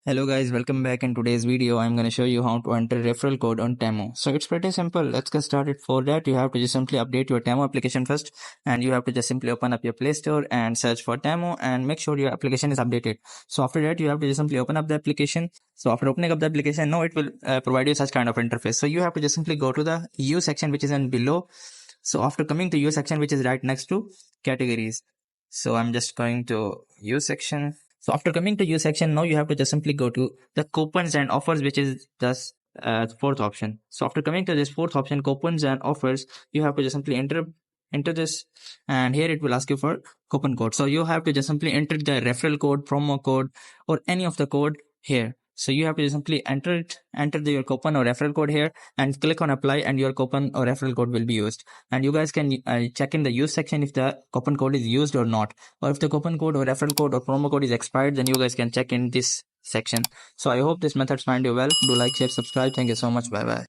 Hello guys, welcome back. In today's video I'm going to show you how to enter referral code on Temu. So it's pretty simple. Let's get started. For that you have to just simply update your Temu application first, and you have to just simply open up your Play Store and search for Temu and make sure your application is updated. So after that you have to just simply open up the application. So after opening up the application, now it will provide you such kind of interface. So you have to just simply go to the U section which is in below. So after coming to U section which is right next to categories. So I'm just going to U section. So after coming to use section, now you have to just simply go to the coupons and offers, which is just fourth option. So after coming to this fourth option, coupons and offers, you have to just simply enter this, and here it will ask you for coupon code. So you have to just simply enter the referral code, promo code, or any of the code here. So you have to just simply enter your coupon or referral code here and click on apply, and your coupon or referral code will be used. And you guys can check in the use section if the coupon code is used or not, or if the coupon code or referral code or promo code is expired, then you guys can check in this section. So I hope this methods find you well. Do like, share, subscribe. Thank you so much. Bye bye.